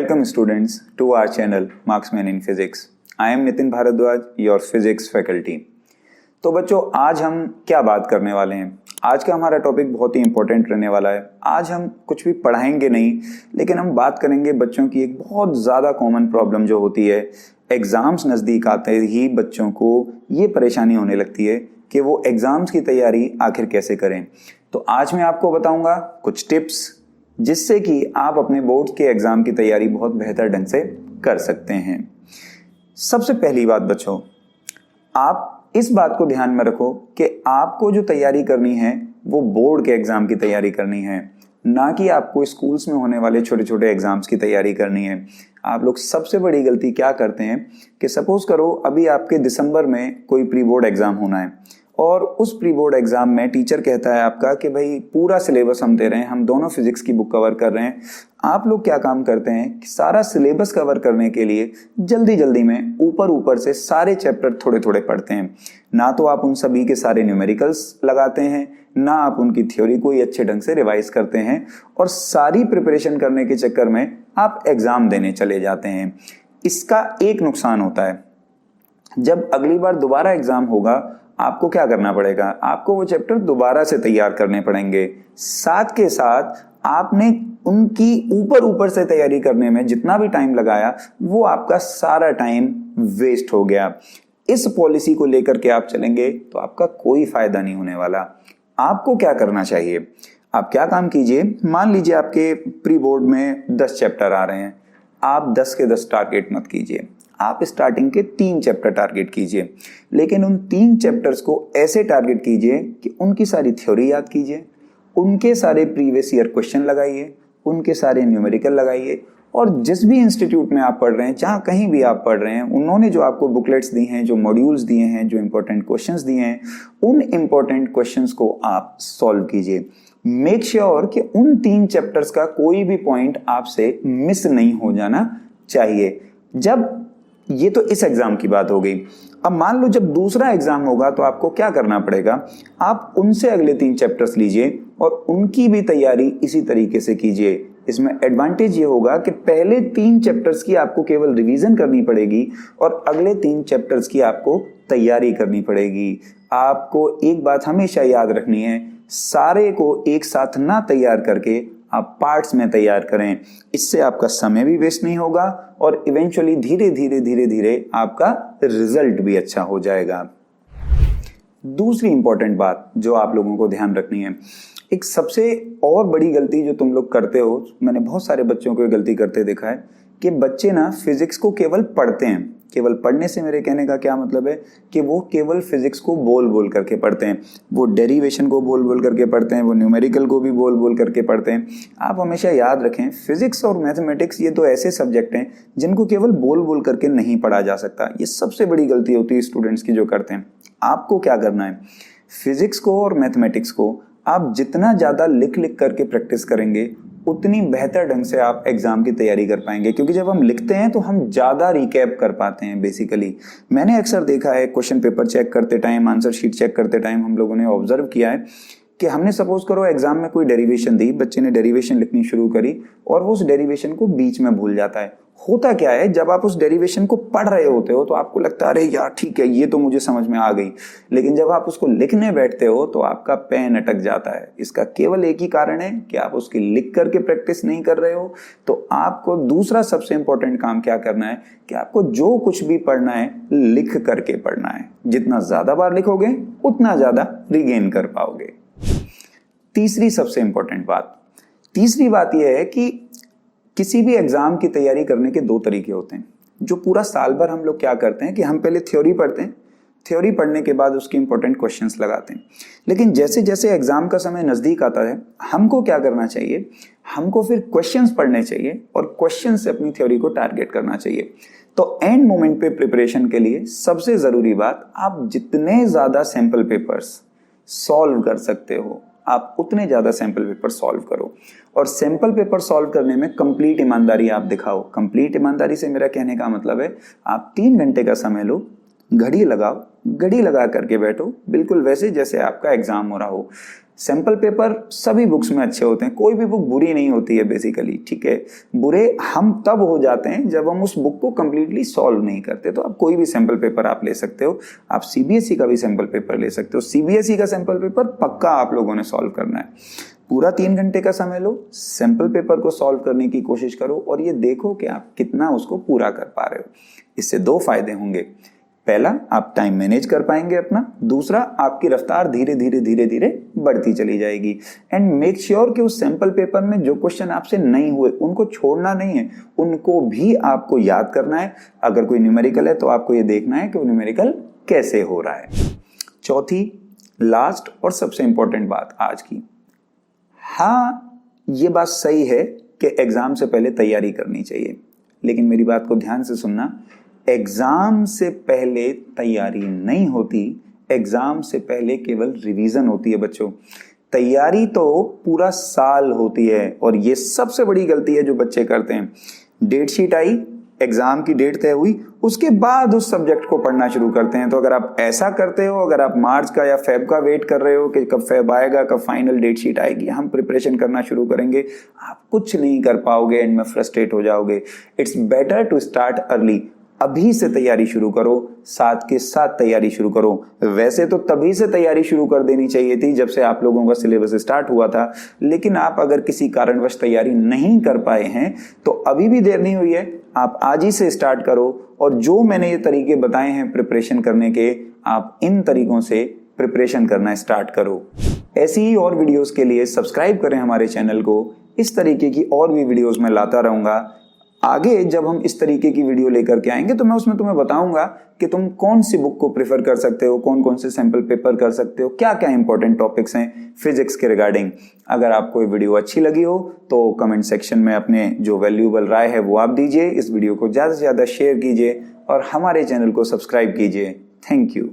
Welcome students to our channel Marksman in Physics. I am Nitin Bharadwaj, your physics faculty. तो बच्चों आज हम क्या बात करने वाले हैं। आज का हमारा टॉपिक बहुत ही इंपॉर्टेंट रहने वाला है। आज हम कुछ भी पढ़ाएंगे नहीं, लेकिन हम बात करेंगे बच्चों की एक बहुत ज़्यादा कॉमन प्रॉब्लम जो होती है। एग्ज़ाम्स नज़दीक आते ही बच्चों को ये परेशानी होने लगती है कि वो एग्ज़ाम्स की तैयारी आखिर कैसे करें। तो आज मैं आपको बताऊंगा कुछ टिप्स जिससे कि आप अपने बोर्ड के एग्ज़ाम की तैयारी बहुत बेहतर ढंग से कर सकते हैं। सबसे पहली बात बच्चों, आप इस बात को ध्यान में रखो कि आपको जो तैयारी करनी है वो बोर्ड के एग्ज़ाम की तैयारी करनी है, ना कि आपको स्कूल्स में होने वाले छोटे छोटे एग्ज़ाम्स की तैयारी करनी है। आप लोग सबसे बड़ी गलती क्या करते हैं कि सपोज करो अभी आपके दिसंबर में कोई प्री बोर्ड एग्ज़ाम होना है और उस प्री बोर्ड एग्जाम में टीचर कहता है आपका कि भाई पूरा सिलेबस हम दे रहे हैं, हम दोनों फिजिक्स की बुक कवर कर रहे हैं। आप लोग क्या काम करते हैं कि सारा सिलेबस कवर करने के लिए जल्दी जल्दी में ऊपर से सारे चैप्टर थोड़े थोड़े पढ़ते हैं। ना तो आप उन सभी के सारे न्यूमेरिकल्स लगाते हैं, ना आप उनकी थ्योरी को ही अच्छे ढंग से रिवाइज करते हैं, और सारी प्रिपरेशन करने के चक्कर में आप एग्जाम देने चले जाते हैं। इसका एक नुकसान होता है, जब अगली बार दोबारा एग्जाम होगा आपको क्या करना पड़ेगा, आपको वो चैप्टर दोबारा से तैयार करने पड़ेंगे। साथ के साथ आपने उनकी ऊपर से तैयारी करने में जितना भी टाइम लगाया वो आपका सारा टाइम वेस्ट हो गया। इस पॉलिसी को लेकर के आप चलेंगे तो आपका कोई फायदा नहीं होने वाला। आपको क्या करना चाहिए, आप क्या काम कीजिए, मान लीजिए आपके प्री बोर्ड में 10 चैप्टर आ रहे हैं, आप 10 के 10 टारगेट मत कीजिए, आप स्टार्टिंग के 3 चैप्टर टारगेट कीजिए। लेकिन उन 3 चैप्टर्स को ऐसे टारगेट कीजिए कि उनकी सारी थ्योरी याद कीजिए, उनके सारे प्रीवियस ईयर क्वेश्चन लगाइए, उनके सारे न्यूमेरिकल लगाइए, और जिस भी इंस्टीट्यूट में आप पढ़ रहे हैं, जहाँ कहीं भी आप पढ़ रहे हैं, उन्होंने जो आपको बुकलेट्स दी हैं, जो मॉड्यूल्स दिए हैं, जो इंपॉर्टेंट क्वेश्चंस दिए हैं, उन इंपॉर्टेंट क्वेश्चंस को आप सॉल्व कीजिए। मेक श्योर कि उन 3 चैप्टर्स का कोई भी पॉइंट आपसे मिस नहीं हो जाना चाहिए। जब ये तो इस एग्जाम की बात हो गई। अब मान लो जब दूसरा एग्जाम होगा तो आपको क्या करना पड़ेगा, आप उनसे अगले 3 चैप्टर्स लीजिए और उनकी भी तैयारी इसी तरीके से कीजिए। इसमें एडवांटेज ये होगा कि पहले 3 चैप्टर्स की आपको केवल रिवीजन करनी पड़ेगी और अगले 3 चैप्टर्स की आपको तैयारी करनी पड़ेगी। आपको एक बात हमेशा याद रखनी है, सारे को एक साथ ना तैयार करके आप पार्ट्स में तैयार करें। इससे आपका समय भी वेस्ट नहीं होगा और इवेंचुअली धीरे धीरे आपका रिजल्ट भी अच्छा हो जाएगा। दूसरी इंपॉर्टेंट बात जो आप लोगों को ध्यान रखनी है, एक सबसे और बड़ी गलती जो तुम लोग करते हो, मैंने बहुत सारे बच्चों को ये गलती करते देखा है कि बच्चे ना फिजिक्स को केवल पढ़ते हैं। केवल पढ़ने से मेरे कहने का क्या मतलब है कि वो केवल फिजिक्स को बोल बोल करके पढ़ते हैं, वो डेरिवेशन को बोल बोल करके पढ़ते हैं, वो न्यूमेरिकल को भी बोल बोल करके पढ़ते हैं। आप हमेशा याद रखें, फिजिक्स और मैथमेटिक्स ये तो ऐसे सब्जेक्ट हैं जिनको केवल बोल बोल करके नहीं पढ़ा जा सकता। ये सबसे बड़ी गलती होती है स्टूडेंट्स की जो करते हैं। आपको क्या करना है, फिजिक्स को और मैथमेटिक्स को आप जितना ज़्यादा लिख लिख करके प्रैक्टिस करेंगे उतनी बेहतर ढंग से आप एग्जाम की तैयारी कर पाएंगे, क्योंकि जब हम लिखते हैं तो हम ज़्यादा रिकैप कर पाते हैं। बेसिकली मैंने अक्सर देखा है, क्वेश्चन पेपर चेक करते टाइम, आंसर शीट चेक करते टाइम हम लोगों ने ऑब्जर्व किया है कि हमने सपोज करो एग्जाम में कोई डेरिवेशन दी, बच्चे ने डेरिवेशन लिखनी शुरू करी और वो उस डेरिवेशन को बीच में भूल जाता है। होता क्या है, जब आप उस डेरिवेशन को पढ़ रहे होते हो तो आपको लगता है अरे यार ठीक है ये तो मुझे समझ में आ गई, लेकिन जब आप उसको लिखने बैठते हो तो आपका पेन अटक जाता है। इसका केवल एक ही कारण है कि आप उसकी लिख करके प्रैक्टिस नहीं कर रहे हो। तो आपको दूसरा सबसे इंपॉर्टेंट काम क्या करना है कि आपको जो कुछ भी पढ़ना है लिख करके पढ़ना है। जितना ज्यादा बार लिखोगे उतना ज्यादा रिगेन कर पाओगे। तीसरी सबसे इंपॉर्टेंट बात, तीसरी बात यह है कि किसी भी एग्जाम की तैयारी करने के 2 तरीके होते हैं। जो पूरा साल भर हम लोग क्या करते हैं कि हम पहले थ्योरी पढ़ते हैं, थ्योरी पढ़ने के बाद उसके इंपॉर्टेंट क्वेश्चंस लगाते हैं। लेकिन जैसे जैसे एग्जाम का समय नज़दीक आता है हमको क्या करना चाहिए, हमको फिर क्वेश्चंस पढ़ने चाहिए और क्वेश्चन से अपनी थ्योरी को टारगेट करना चाहिए। तो एंड मोमेंट पे प्रिपरेशन के लिए सबसे ज़रूरी बात, आप जितने ज़्यादा सैम्पल पेपर्स सॉल्व कर सकते हो आप उतने ज़्यादा सैम्पल पेपर सॉल्व करो, और सैम्पल पेपर सॉल्व करने में कंप्लीट ईमानदारी आप दिखाओ। कंप्लीट ईमानदारी से मेरा कहने का मतलब है आप 3 घंटे का समय लो, घड़ी लगाओ, घड़ी लगा करके बैठो, बिल्कुल वैसे जैसे आपका एग्जाम हो रहा हो। सैंपल पेपर सभी बुक्स में अच्छे होते हैं, कोई भी बुक बुरी नहीं होती है बेसिकली, ठीक है। बुरे हम तब हो जाते हैं जब हम उस बुक को कंप्लीटली सॉल्व नहीं करते। तो आप कोई भी सैंपल पेपर आप ले सकते हो, आप सीबीएसई का भी सैंपल पेपर ले सकते हो। सीबीएसई का सैंपल पेपर पक्का आप लोगों ने सॉल्व करना है। पूरा 3 घंटे का समय लो, सैंपल पेपर को सॉल्व करने की कोशिश करो और ये देखो कि आप कितना उसको पूरा कर पा रहे हो। इससे 2 फायदे होंगे। पहला, आप टाइम मैनेज कर पाएंगे अपना। दूसरा, आपकी रफ्तार धीरे धीरे धीरे धीरे बढ़ती चली जाएगी। एंड मेक श्योर कि उस सैंपल पेपर में जो क्वेश्चन आपसे नहीं हुए उनको छोड़ना नहीं है, उनको भी आपको याद करना है। अगर कोई न्यूमेरिकल है तो आपको ये देखना है कि वो न्यूमेरिकल कैसे हो रहा है। चौथी, लास्ट और सबसे इंपॉर्टेंट बात आज की, हाँ ये बात सही है कि एग्जाम से पहले तैयारी करनी चाहिए, लेकिन मेरी बात को ध्यान से सुनना। एग्जाम से पहले तैयारी नहीं होती, एग्जाम से पहले केवल रिवीजन होती है बच्चों। तैयारी तो पूरा साल होती है और ये सबसे बड़ी गलती है जो बच्चे करते हैं। डेट शीट आई, एग्जाम की डेट तय हुई, उसके बाद उस सब्जेक्ट को पढ़ना शुरू करते हैं। तो अगर आप ऐसा करते हो, अगर आप मार्च का या फेब का वेट कर रहे हो कि कब फेब आएगा, कब फाइनल डेट शीट आएगी, हम प्रिपरेशन करना शुरू करेंगे, आप कुछ नहीं कर पाओगे, एंड में फ्रस्ट्रेट हो जाओगे। It's better to start early. अभी से तैयारी शुरू करो, साथ के साथ तैयारी शुरू करो। वैसे तो तभी से तैयारी शुरू कर देनी चाहिए थी जब से आप लोगों का सिलेबस स्टार्ट हुआ था, लेकिन आप अगर किसी कारणवश तैयारी नहीं कर पाए हैं तो अभी भी देर नहीं हुई है, आप आज ही से स्टार्ट करो। और जो मैंने ये तरीके बताए हैं प्रिपरेशन करने के, आप इन तरीकों से प्रिपरेशन करना स्टार्ट करो। ऐसी ही और वीडियोस के लिए सब्सक्राइब करें हमारे चैनल को। इस तरीके की और भी वीडियोस मैं लाता रहूंगा। आगे जब हम इस तरीके की वीडियो लेकर के आएंगे तो मैं उसमें तुम्हें बताऊंगा कि तुम कौन सी बुक को प्रेफर कर सकते हो, कौन कौन से सैंपल पेपर कर सकते हो, क्या क्या इंपॉर्टेंट टॉपिक्स हैं फिजिक्स के रिगार्डिंग। अगर आपको ये वीडियो अच्छी लगी हो तो कमेंट सेक्शन में अपने जो वैल्यूएबल राय है वो आप दीजिए। इस वीडियो को ज़्यादा से ज़्यादा शेयर कीजिए और हमारे चैनल को सब्सक्राइब कीजिए। Thank you.